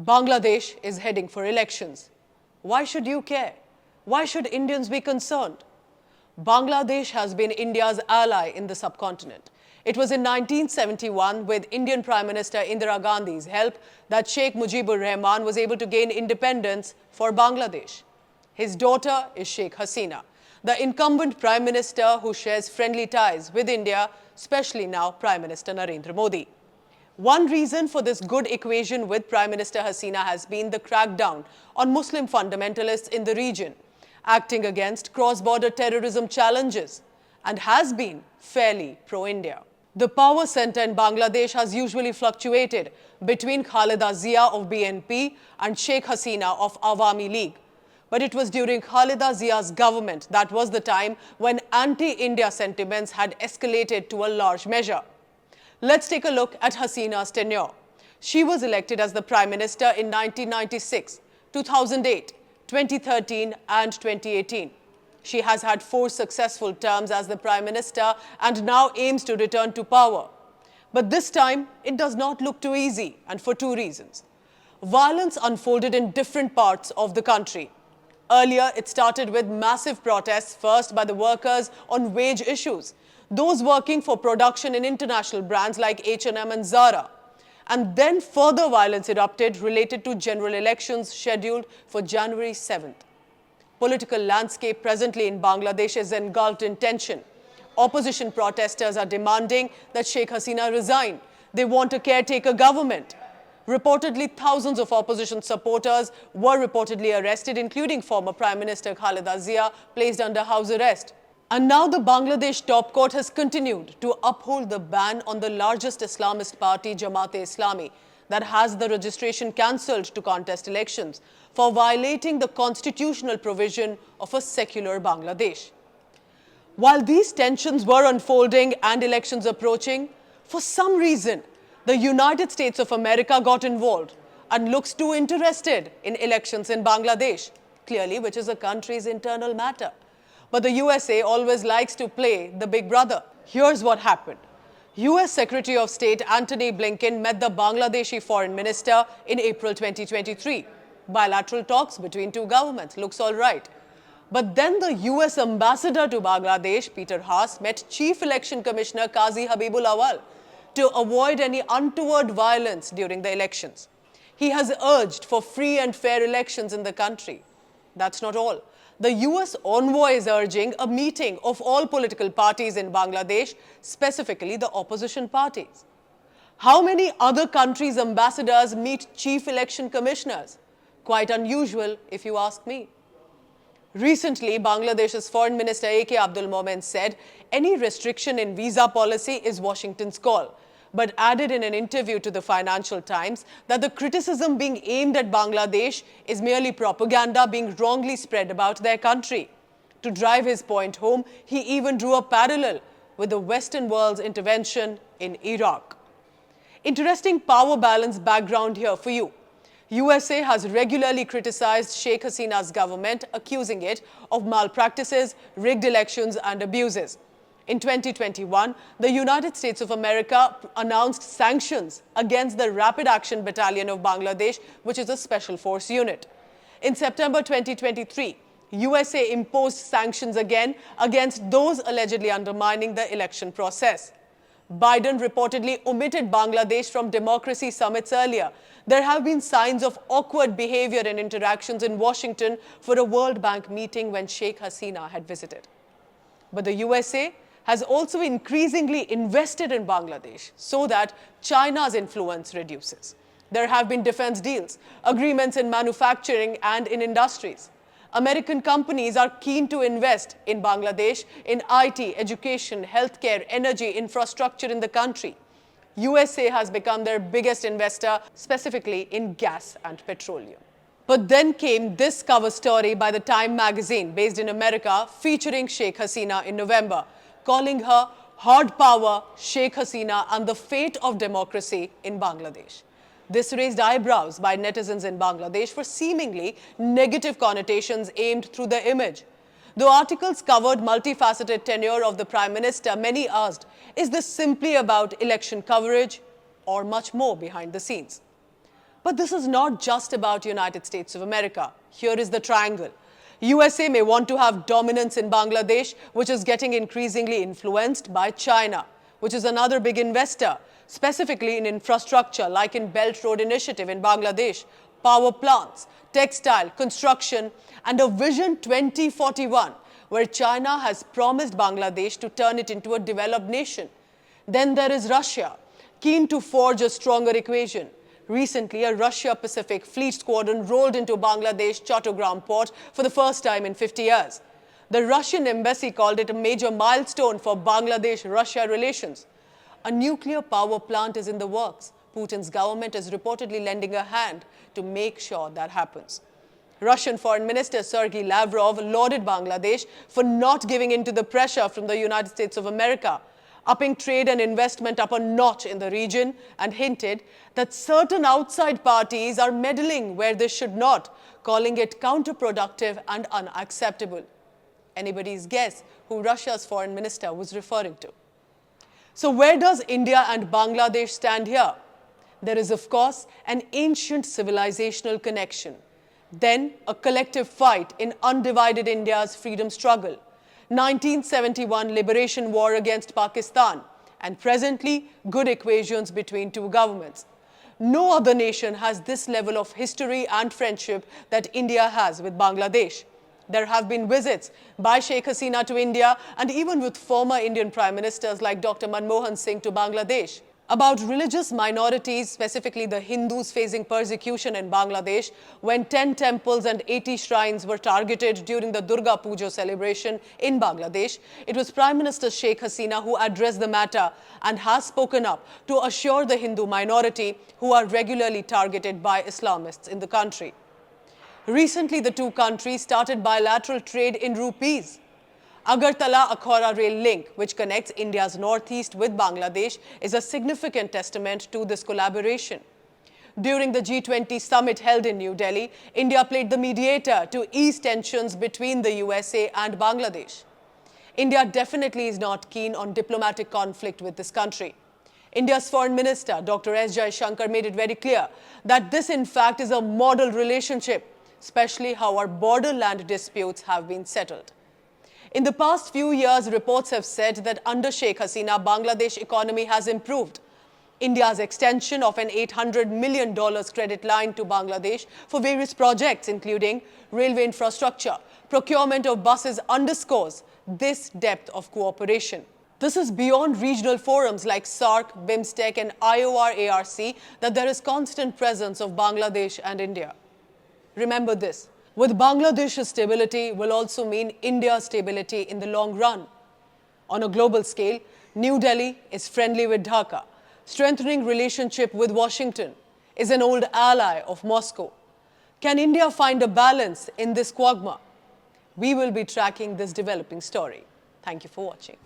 Bangladesh is heading for elections. Why should you care? Why should Indians be concerned? Bangladesh has been India's ally in the subcontinent. It was in 1971, with Indian Prime Minister Indira Gandhi's help, that Sheikh Mujibur Rahman was able to gain independence for Bangladesh. His daughter is Sheikh Hasina, the incumbent Prime Minister who shares friendly ties with India, especially now Prime Minister Narendra Modi. One reason for this good equation with Prime Minister Hasina has been the crackdown on Muslim fundamentalists in the region, acting against cross-border terrorism challenges, and has been fairly pro-India. The power center in Bangladesh has usually fluctuated between Khaleda Zia of BNP and Sheikh Hasina of Awami League. But it was during Khaleda Zia's government that was the time when anti-India sentiments had escalated to a large measure. Let's take a look at Hasina's tenure. She was elected as the Prime Minister in 1996, 2008, 2013 and 2018. She has had 4 successful terms as the Prime Minister and now aims to return to power. But this time, it does not look too easy, and for 2 reasons. Violence unfolded in different parts of the country. Earlier, it started with massive protests, first by the workers on wage issues, those working for production in international brands like H&M and Zara. And then further violence erupted related to general elections scheduled for January 7th. Political landscape presently in Bangladesh is engulfed in tension. Opposition protesters are demanding that Sheikh Hasina resign. They want a caretaker government. Reportedly, thousands of opposition supporters were reportedly arrested, including former Prime Minister Khaleda Zia, placed under house arrest. And now the Bangladesh top court has continued to uphold the ban on the largest Islamist party, Jamaat-e-Islami, that has the registration cancelled to contest elections for violating the constitutional provision of a secular Bangladesh. While these tensions were unfolding and elections approaching, for some reason, the United States of America got involved and looks too interested in elections in Bangladesh, clearly which is a country's internal matter. But the USA always likes to play the big brother. Here's what happened. US Secretary of State Antony Blinken met the Bangladeshi Foreign Minister in April 2023. Bilateral talks between 2 governments looks all right. But then the US Ambassador to Bangladesh, Peter Haas, met Chief Election Commissioner Qazi Habibul Awal to avoid any untoward violence during the elections. He has urged for free and fair elections in the country. That's not all. The US envoy is urging a meeting of all political parties in Bangladesh, specifically the opposition parties. How many other countries' ambassadors meet chief election commissioners? Quite unusual, if you ask me. Recently, Bangladesh's Foreign Minister A.K. Abdul Momen said any restriction in visa policy is Washington's call, but added in an interview to the Financial Times that the criticism being aimed at Bangladesh is merely propaganda being wrongly spread about their country. To drive his point home, he even drew a parallel with the Western world's intervention in Iraq. Interesting power balance background here for you. USA has regularly criticized Sheikh Hasina's government, accusing it of malpractices, rigged elections and abuses. In 2021, the United States of America announced sanctions against the Rapid Action Battalion of Bangladesh, which is a special force unit. In September 2023, USA imposed sanctions again against those allegedly undermining the election process. Biden reportedly omitted Bangladesh from democracy summits earlier. There have been signs of awkward behavior and interactions in Washington for a World Bank meeting when Sheikh Hasina had visited. But the USA has also increasingly invested in Bangladesh so that China's influence reduces. There have been defense deals, agreements in manufacturing and in industries. American companies are keen to invest in Bangladesh in IT, education, healthcare, energy, infrastructure in the country. USA has become their biggest investor, specifically in gas and petroleum. But then came this cover story by the Time magazine, based in America, featuring Sheikh Hasina in November, calling her hard power, Sheikh Hasina, and the fate of democracy in Bangladesh. This raised eyebrows by netizens in Bangladesh for seemingly negative connotations aimed through the image. Though articles covered multifaceted tenure of the Prime Minister, many asked, is this simply about election coverage or much more behind the scenes? But this is not just about United States of America. Here is the triangle. USA may want to have dominance in Bangladesh, which is getting increasingly influenced by China, which is another big investor, specifically in infrastructure like in Belt Road Initiative in Bangladesh, power plants, textile, construction, and a Vision 2041, where China has promised Bangladesh to turn it into a developed nation. Then there is Russia, keen to forge a stronger equation. Recently, a Russia-Pacific Fleet Squadron rolled into Bangladesh Chattogram port for the first time in 50 years. The Russian embassy called it a major milestone for Bangladesh-Russia relations. A nuclear power plant is in the works. Putin's government is reportedly lending a hand to make sure that happens. Russian Foreign Minister Sergei Lavrov lauded Bangladesh for not giving in to the pressure from the United States of America, upping trade and investment up a notch in the region, and hinted that certain outside parties are meddling where they should not, calling it counterproductive and unacceptable. Anybody's guess who Russia's foreign minister was referring to. So where does India and Bangladesh stand here? There is, of course, an ancient civilizational connection. Then a collective fight in undivided India's freedom struggle. 1971 liberation war against Pakistan, and presently good equations between two governments. No other nation has this level of history and friendship that India has with Bangladesh. There have been visits by Sheikh Hasina to India and even with former Indian Prime Ministers like Dr. Manmohan Singh to Bangladesh. About religious minorities, specifically the Hindus facing persecution in Bangladesh, when 10 temples and 80 shrines were targeted during the Durga Puja celebration in Bangladesh, it was Prime Minister Sheikh Hasina who addressed the matter and has spoken up to assure the Hindu minority who are regularly targeted by Islamists in the country. Recently, the two countries started bilateral trade in rupees. Agartala-Akhora rail link, which connects India's northeast with Bangladesh, is a significant testament to this collaboration. During the G20 summit held in New Delhi, India played the mediator to ease tensions between the USA and Bangladesh. India definitely is not keen on diplomatic conflict with this country. India's Foreign Minister, Dr. S. Jaishankar, made it very clear that this, in fact, is a model relationship, especially how our borderland disputes have been settled. In the past few years, reports have said that under Sheikh Hasina, Bangladesh economy has improved. India's extension of an $800 million credit line to Bangladesh for various projects, including railway infrastructure, procurement of buses, underscores this depth of cooperation. This is beyond regional forums like SAARC, BIMSTEC, and IOR-ARC that there is constant presence of Bangladesh and India. Remember this. With Bangladesh's stability will also mean India's stability in the long run. On a global scale, New Delhi is friendly with Dhaka. Strengthening relationship with Washington is an old ally of Moscow. Can India find a balance in this quagmire? We will be tracking this developing story. Thank you for watching.